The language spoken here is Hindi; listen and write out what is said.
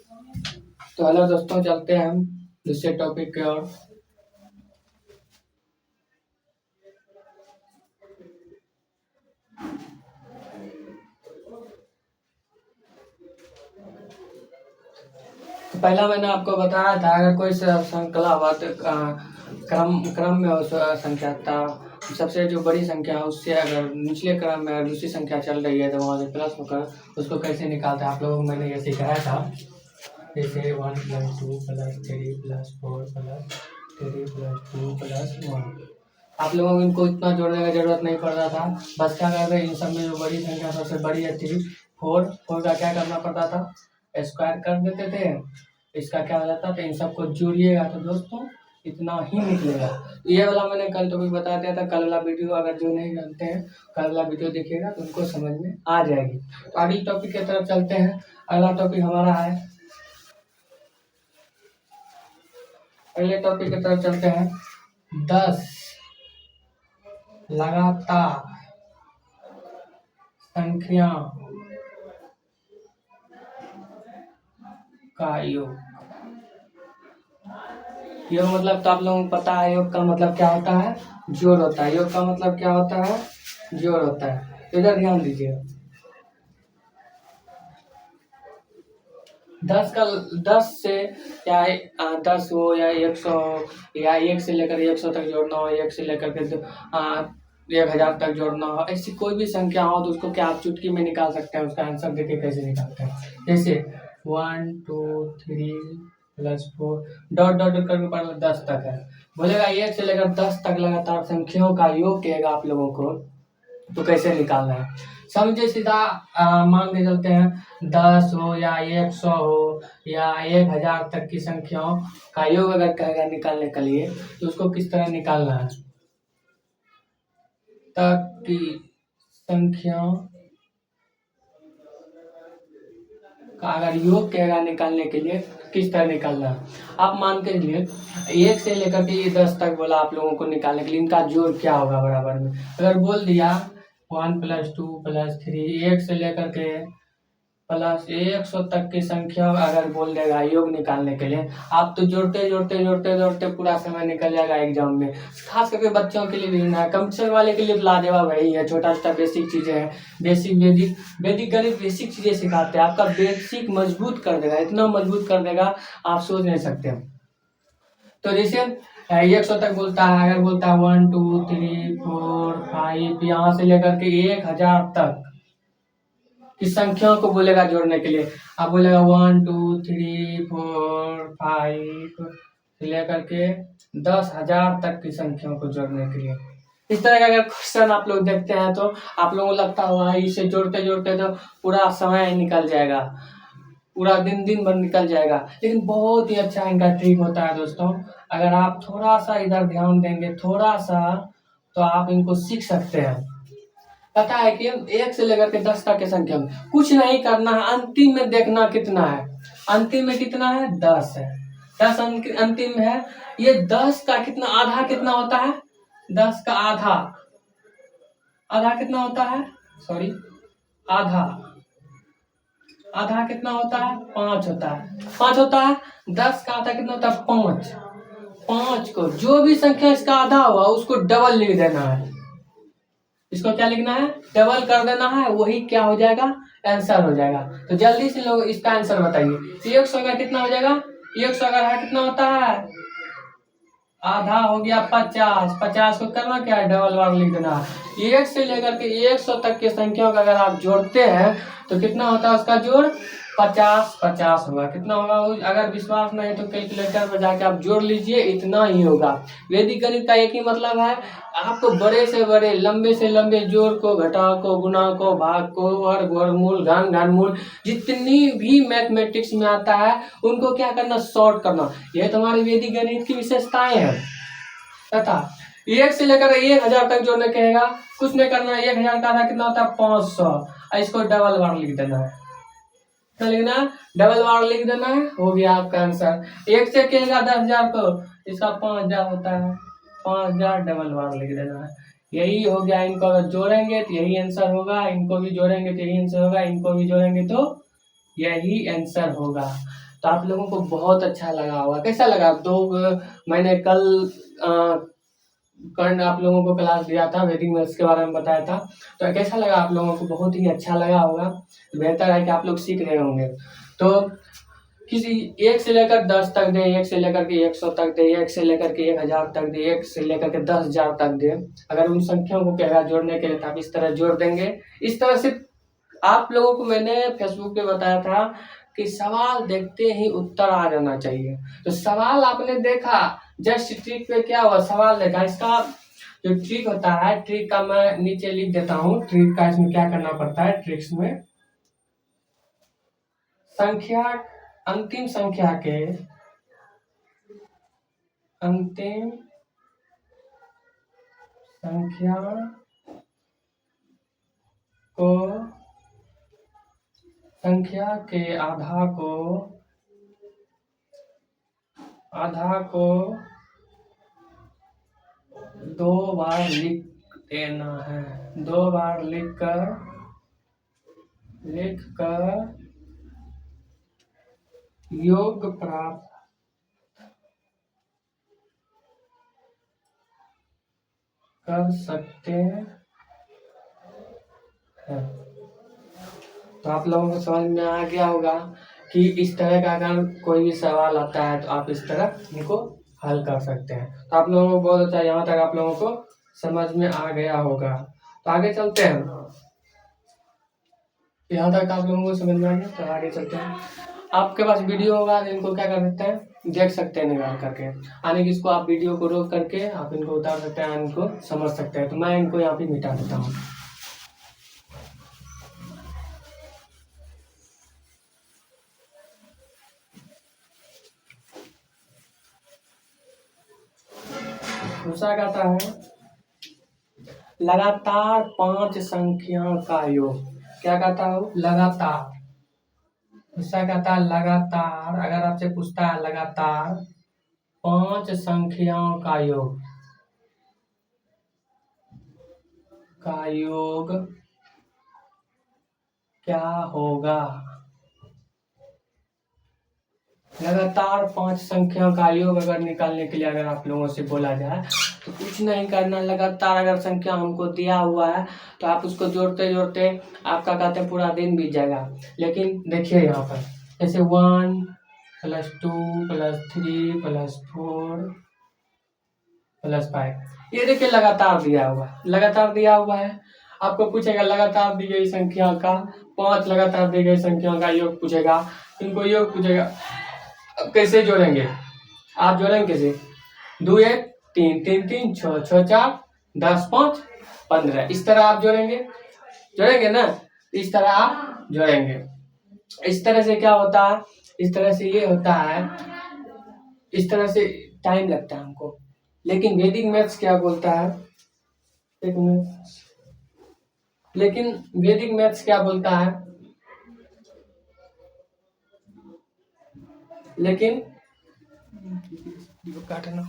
तो हेलो दोस्तों, चलते हैं हम दूसरे टॉपिक की ओर। तो पहला मैंने आपको बताया था, अगर कोई श्रृंखलाबद्ध क्रम क्रम में उस संख्या था, सबसे जो बड़ी संख्या है उससे अगर निचले क्रम में अगर दूसरी संख्या चल रही है तो वहाँ से प्लस होकर उसको कैसे निकालते हैं आप लोगों को मैंने ये सिखाया था। जैसे 1 + 2 + 3 + 4 + 3 + 2 + 1। आप लोगों को इनको इतना जोड़ने की जरूरत नहीं पड़ रहा था। बस क्या करते, इन सब में जो बड़ी संख्या सबसे बड़ी है 3, 4 का क्या करना पड़ता था, स्क्वायर कर देते थे। इसका क्या हो जाता था, इन सबको जोड़िएगा तो दोस्तों इतना ही निकलेगा। ये वाला मैंने कल टॉपिक बता दिया था। कल वाला वीडियो अगर जो नहीं जानते हैं, कल वाला वीडियो देखिएगा तो उनको समझ में आ जाएगी। तो अगली टॉपिक की तरफ चलते हैं। अगला टॉपिक हमारा है, अगले टॉपिक की तरफ चलते हैं, 10 लगातार संख्या का योग। योग मतलब तो आप लोगों को पता है, योग का मतलब क्या होता है, जोड़ होता है। योग का मतलब क्या होता है, जोड़ होता है। तो इधर ध्यान दीजिए, 10 से या 10 हो या 100 हो या 1 से लेकर 100 तक जोड़ना हो, 1 से लेकर के 1000 तक जोड़ना हो, ऐसी कोई भी संख्या हो तो उसको क्या आप चुटकी में निकाल सकते हैं। उसका आंसर देखिए कैसे निकालते हैं। जैसे 1 2 3 + 4 डॉट डॉट डॉट करके पढ़ 10 तक है। बोलेगा 1 से लेकर 10 तक लगातार संख्याओं का योग कहेगा आप लोगों को, तो कैसे निकालना है समझे सीधा। मान के चलते हैं 10 हो या 100 हो या 1000 तक की संख्याओं का योग अगर कहेगा निकालने के लिए, तो उसको किस तरह निकालना है। तक की संख्याओं का अगर योग कहेगा निकालने के लिए किस तरह निकालना है। आप मान के लिए 1 से लेकर के 10 तक बोला आप लोगों को निकालने के लिए, इनका जोड़ क्या होगा बराबर में। अगर बोल दिया 1 + 2 + 3, 1 से लेकर के प्लस 100 तक की संख्या अगर बोल देगा योग निकालने के लिए, आप तो जोड़ते जोड़ते जोड़ते जोड़ते पूरा समय निकल जाएगा एग्जाम में। खास करके बच्चों के लिए भी ना, कंप्यूटर वाले के लिए लाजवाब वही है। छोटा छोटा बेसिक चीजें हैं, बेसिक वैदिक गणित बेसिक चीजें सिखाते हैं, आपका बेसिक मजबूत कर देगा, इतना मजबूत कर देगा आप सोच नहीं सकते। तो जैसे 100 तक बोलता है, अगर बोलता है 1 2 3 4 5 यहाँ से लेकर के 1000 तक की संख्याओं को बोलेगा जोड़ने के लिए। आप बोलेगा 1 2 3 4 5 से लेकर के 10,000 तक की संख्याओं को जोड़ने के लिए। इस तरह का अगर क्वेश्चन आप लोग देखते हैं तो आप लोगों को लगता हुआ इसे जोड़ते जोड़ते तो पूरा समय निकल जाएगा, पूरा दिन भर निकल जाएगा। लेकिन बहुत ही अच्छा इनका ट्रिक होता है दोस्तों। अगर आप थोड़ा सा इधर ध्यान देंगे, थोड़ा सा, तो आप इनको सीख सकते हैं। पता है कि 1 से लेकर के 10 तक की संख्या में कुछ नहीं करना है, अंतिम में देखना कितना है। अंतिम में कितना है, 10 है। 10 अंतिम है। ये 10 का कितना आधा कितना होता है, 10 का आधा, आधा कितना होता है, सॉरी आधा, आधा कितना होता है, 5 होता है। 5 होता है। 10 का आधा कितना होता है, 5। 5 को जो भी संख्या इसका आधा हुआ उसको डबल लिख देना है। इसको क्या लिखना है, डबल कर देना है, वही क्या हो जाएगा, आंसर हो जाएगा। तो जल्दी से लोग इसका आंसर बताइए। 100 का कितना हो जाएगा, 100 का कितना होता है, आधा हो गया 50। 50 को करना क्या है, डबल बार लिख देना है। 1 से लेकर के 100 तक की संख्याओं का अगर आप जोड़ते हैं तो कितना होता है उसका जोड़, 50 50 होगा। कितना होगा, अगर विश्वास नहीं है तो कैलकुलेटर पर जाके आप जोड़ लीजिए, इतना ही होगा। वैदिक गणित का एक ही मतलब है, आपको बड़े से बड़े लंबे से लंबे जोड़ को, घटाव को, गुणा को, भाग को, वर्ग वर्गमूल, घन घनमूल, जितनी भी मैथमेटिक्स में आता है उनको क्या करना, शॉर्ट करना। यह तुम्हारी वैदिक गणित की विशेषताएं हैं। तथा 1 से लेकर 1000 तक जोड़ने कहेगा, कुछ नहीं करना है। 1000 का आधा कितना होता है, 500। इसको डबल बार लिख देना है, क्या लिखना है, डबल बार लिख देना है, हो गया आपका आंसर। 1 से कहेगा 10,000 को, इसका 5000 होता है, 5000 डबल बार लिख देना है। यही हो गया। इनको अगर जोड़ेंगे तो यही आंसर होगा, इनको भी जोड़ेंगे तो यही आंसर होगा, इनको भी जोड़ेंगे तो यही आंसर होगा। तो आप लोगों को बहुत अच्छा लगा होगा। कैसा लगा? मैंने कल कर्ण आप लोगों को क्लास दिया था, वैदिक मैथ्स के बारे में बताया था। तो कैसा लगा आप लोगों को? बहुत ही अच्छा लगा होगा। बेहतर है कि आप लोग सीख रहे होंगे। तो किसी 1 से लेकर 10 तक दे, 1 से लेकर के 100 तक दे, 1 से लेकर के 1000 तक दे, 1 से लेकर के 10,000 तक दे, अगर उन संख्याओं को कहेगा जोड़ने के लिए तो आप इस तरह जोड़ देंगे। इस तरह से आप लोगों को मैंने फेसबुक पे बताया था कि सवाल देखते ही उत्तर आ जाना चाहिए। तो सवाल आपने देखा, जस्ट ट्रिक पे क्या हुआ, सवाल देखा, इसका जो ट्रिक होता है, ट्रिक का मैं नीचे लिख देता हूँ। ट्रिक का इसमें क्या करना पड़ता है, ट्रिक्स में संख्या, अंतिम संख्या के अंतिम संख्या को संख्या के आधा को 2 बार लिख देना है। 2 बार लिख कर योग प्राप्त कर सकते हैं। तो आप लोगों को समझ में आ गया होगा कि इस तरह का अगर कोई भी सवाल आता है तो आप इस तरह इनको हल कर सकते हैं। तो आप लोगों को बहुत अच्छा, यहाँ तक आप लोगों को समझ में आ गया होगा। तो आगे चलते हैं। यहाँ तक आप लोगों को समझ में आ गया, तो आगे चलते हैं। आपके पास वीडियो होगा, इनको क्या कर सकते हैं, देख सकते हैं निकाल करके। यानी कि इसको आप वीडियो को रोक करके आप इनको उतार सकते हैं, इनको समझ सकते हैं। तो मैं इनको यहाँ पे मिटा देता हूँ। दूसरा कहता है लगातार 5 संख्या का योग। क्या कहता हूँ, लगातार। दूसरा कहता है लगातार, अगर आपसे पूछता है लगातार 5 संख्याओं का योग क्या होगा। लगातार 5 संख्याओं का योग अगर निकालने के लिए अगर आप लोगों से बोला जाए तो कुछ नहीं करना। लगातार अगर संख्या हमको दिया हुआ है तो आप उसको जोड़ते जोड़ते आपका कहते हैं पूरा दिन बीत जाएगा। लेकिन देखिए यहाँ पर जैसे 1 + 2 + 3 + 4 + 5, ये देखिए लगातार दिया हुआ है, लगातार दिया हुआ है। आपको पूछेगा लगातार दी गई संख्या का 5 लगातार दी गई संख्या का योग पूछेगा, इनको योग पूछेगा। अब कैसे जोड़ेंगे, आप जोड़ेंगे कैसे? 2 1 3 3 3 6 6 4 10 5 15, इस तरह आप जोड़ेंगे ना। इस तरह आप जोड़ेंगे। इस तरह से क्या होता है, इस तरह से ये होता है, इस तरह से टाइम लगता है हमको। लेकिन वैदिक मैथ्स क्या बोलता है, एक मिनट, लेकिन वैदिक मैथ्स क्या बोलता है, लेकिन काटना